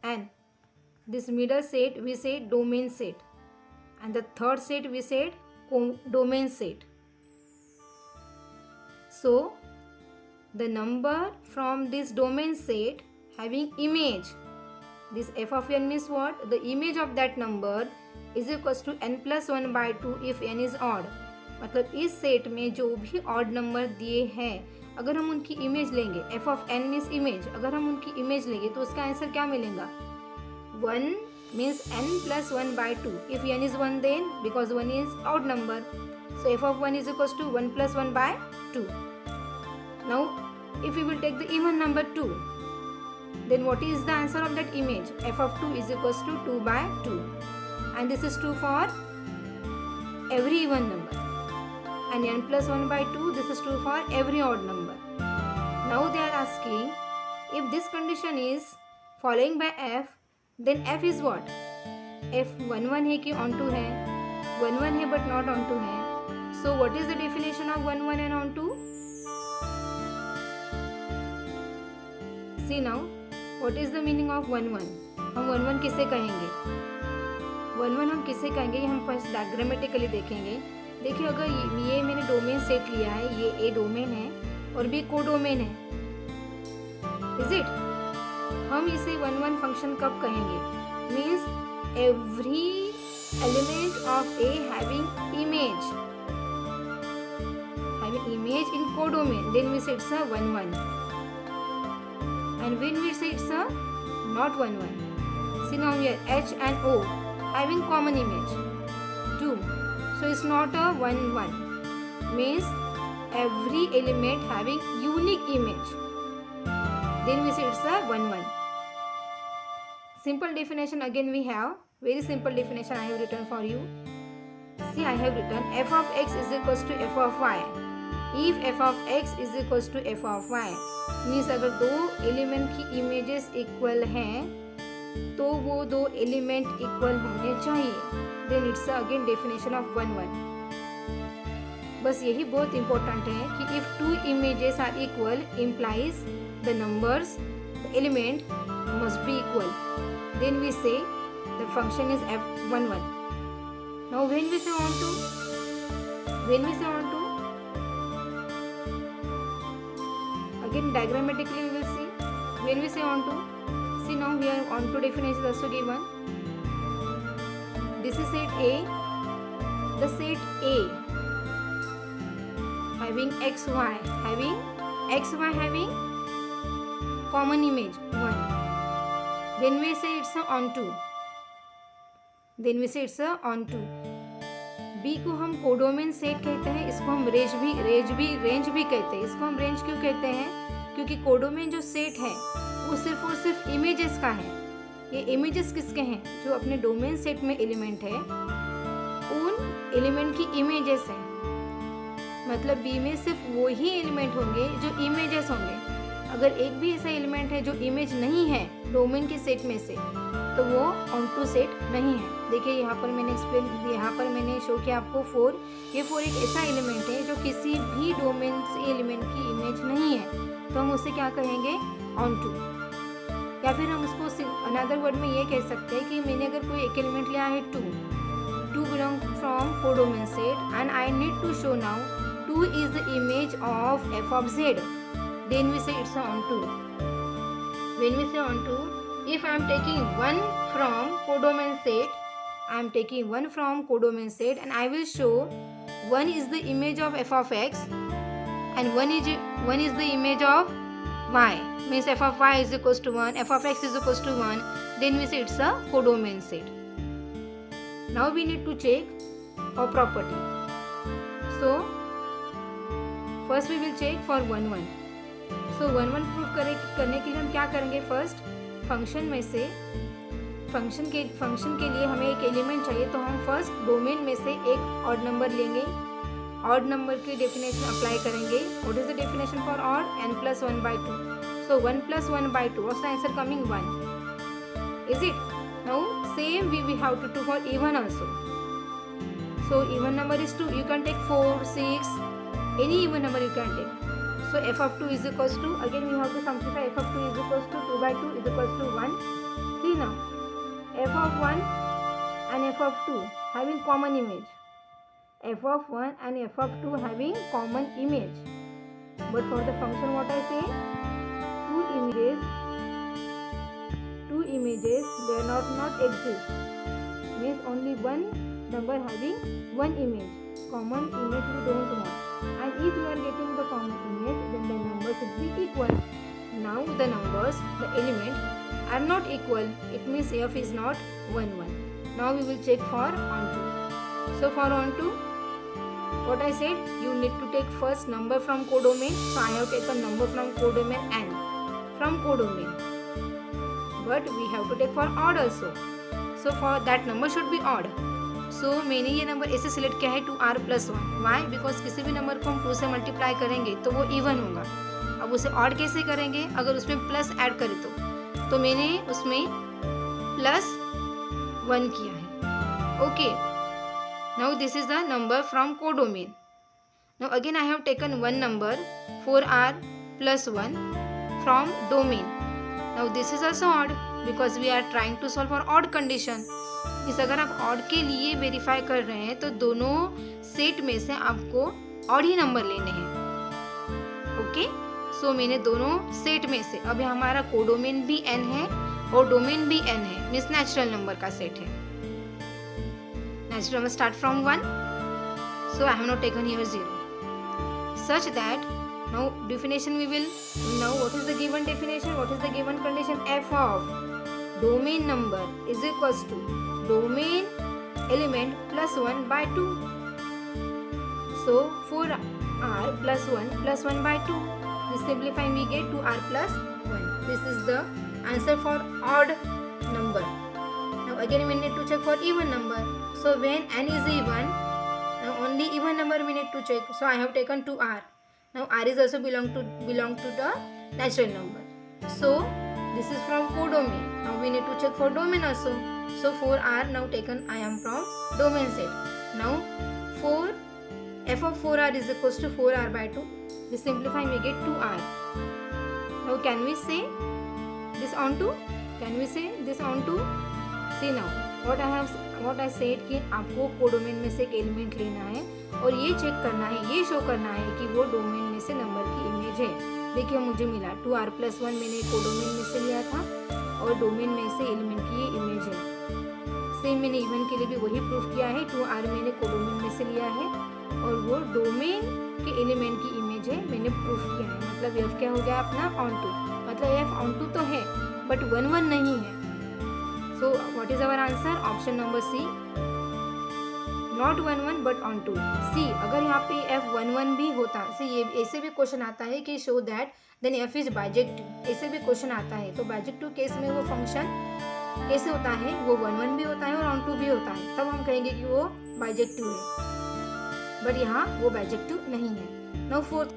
n. This middle set we say domain set, and the third set we said domain set. So the number from this domain set having image, this f of n means what? The image of that number is equals to n plus 1 by 2 if n is odd. मतलब इस set में जो भी odd number दिए हैं अगर हम उनकी इमेज लेंगे, f of n means image, अगर हम उनकी इमेज लेंगे तो उसका आंसर क्या मिलेगा? 1 means n plus 1 by 2. If n is 1 then because 1 is odd number. So f of 1 is equals to 1 plus 1 by 2. Now if we will take the even number 2, then what is the answer of that image? F of 2 is equals to 2 by 2. And this is true for every even number. And n plus 1 by 2, this is true for every odd number. Now they are asking, if this condition is following by f, then f is what? f 1 1 है कि on 2 है? 1 1 है but not on 2 है. So what is the definition of 1 1 and on 2? See now, what is the meaning of 1 1? हम 1 1 किसे कहेंगे? 1 1 हम किसे कहेंगे ये हम फर्स्ट डायग्रामेटिकली देखेंगे. देखिए अगर ये मैंने डोमेन सेट लिया है, ये ए डोमेन है और बी को डोमेन है, इज इट? हम इसे 1 1 फंक्शन कब कहेंगे? Means every element of A having image in को domain, then we say it's a 1 1. And when we say it's a not 1 1. See now here H and O having common image 2. So it's not a 1 1. Means every element having unique image. Then we say it's a 1 1. Simple definition again we have. Very simple definition I have written for you. See, I have written f of x is equals to f of y. If f of x is equals to f of y, means अगर दो element की images equal हैं तो वो दो element equal होने चाहिए. Then it's again definition of 1 1. बस यही बहुत इंपॉर्टेंट है कि if two images are equal implies the numbers the element must be equal. Then we say the function is f 1 1. Now when we say onto, again diagrammatically we will see. When we say on to, see now here on to definition is also given. This is set A. The set A having xy having common image 1. Then we say it's a on to. Then we say it's a on to. B को हम codomain set कहते हैं, इसको हम range भी कहते हैं. इसको हम रेंज क्यों कहते हैं? क्योंकि कोडोमेन जो सेट है वो सिर्फ और सिर्फ इमेजेस का है. ये इमेजेस किसके हैं? जो अपने डोमेन सेट में एलिमेंट है उन एलिमेंट की इमेजेस हैं. मतलब B में सिर्फ वो ही एलिमेंट होंगे जो इमेजेस होंगे. अगर एक भी ऐसा एलिमेंट है जो इमेज नहीं है डोमेन के सेट में से तो वो ऑन टू सेट नहीं है. देखिए यहाँ पर मैंने शो किया आपको 4. ये 4 एक ऐसा एलिमेंट है जो किसी भी डोमेन से एलिमेंट की इमेज नहीं है, तो हम उसे क्या कहेंगे? Onto. या फिर हम उसको अनदर वर्ड में ये कह सकते हैं कि मैंने अगर कोई एक एलिमेंट लिया है 2 belong from codomain set and I need to show now 2 is the image of f of z. Then we say it's onto. When we say onto, if I am taking one from codomain set, and I will show 1 is the image of f of x and 1 is the image of y. Means f of y is equals to 1, f of x is equals to 1. Then we say it's a codomain set. Now we need to check a property. So first we will check for 1 1. So 1 1 proof करने के लिए हम क्या करेंगे? First function में से function के लिए हमें एक एलिमेंट चाहिए, तो हम फर्स्ट डोमेन में से एक ऑड नंबर लेंगे. ऑड नंबर की डेफिनेशन अप्लाई करेंगे. What is the definition for odd? n plus 1 by 2. So 1 plus 1 by 2. What's the answer coming? 1. Is it? Now same we have to do for even also. So even number is 2. You can take 4, 6, any even number you can take. So f of 2 is equals to, again we have to simplify. F of 2 is equals to 2 by 2 is equals to 1. See now, f of 1 and f of 2 having common image. F of 1 and f of 2 having common image. But for the function what I say, two images they not exist. Means only one number having one image. Common image we don't want. And if you are getting the common image, then the number should be equal. Now the numbers, the element are not equal. It means f is not 1 1. Now we will check for onto. So for onto, what I said, you need to take first number from codomain. So I have taken number from codomain n from codomain. But we have to take for odd also. So for that number should be odd. So मैंने ये number ऐसे select किया है 2r + 1. Y? Because किसी भी number को हम 2 से मल्टीप्लाई करेंगे तो वो इवन होगा. अब उसे ऑड कैसे करेंगे? अगर उसमें प्लस ऐड करें तो मैंने उसमें +1 किया है. Okay, now this is the number from codomain. Now again I have taken one number 4r + 1 from domain. Now this is also odd because we are trying to solve for odd condition. इस अगर आप odd के लिए verify कर रहे हैं तो दोनों सेट में से आपको ऑड ही नंबर लेने हैं. ओके, सो मैंने दोनों सेट में से, अभी हमारा कोडोमेन भी n है और डोमेन भी n है, मीन्स नेचुरल नंबर का सेट है. Natural number start from 1, so I have not taken here 0. Such that now definition we will now. What is the given definition? What is the given condition? F of domain number is equals to domain element plus 1 by 2. So 4r plus 1 plus 1 by 2. This simplifying we get 2r plus 1. This is the answer for odd number. Now again we need to check for even number. So when n is even, now only even number we need to check. So I have taken 2r. Now r is also belong to the natural number. So this is from codomain. Now we need to check for domain also. So 4r now taken I am from domain set. Now f of 4r is equals to 4r by 2. This simplifying we get 2r. Now can we say this onto? Can we say this onto? See now what I said कि आपको codomain में से एक element लेना है और ये check करना है, ये शो करना है कि वो डोमेन में से नंबर की इमेज है. देखिए मुझे मिला 2r + 1 मैंने कोडोमेन में से लिया था और डोमेन में से एलिमेंट की ये इमेज है. सेम मैंने इवन के लिए भी वही प्रूफ किया है. 2r मैंने कोडोमेन में से लिया है और वो डोमेन के एलिमेंट की इमेज है, मैंने प्रूफ किया है. मतलब f क्या हो गया अपना onto. मतलब f onto तो है बट 1 1 नहीं है. So what is our answer? Option number C. Not 1 1 but onto. C. अगर यहाँ पे f 1 1 भी होता, see ये ऐसे भी क्वेश्चन आता है कि show that then f is bijective. ऐसे भी क्वेश्चन आता है तो bijective केस में वो फंक्शन कैसे होता है? वो 1 1 भी होता है और onto भी होता है, तब हम कहेंगे कि वो bijective है. बट यहाँ वो bijective नहीं है. Now fourth.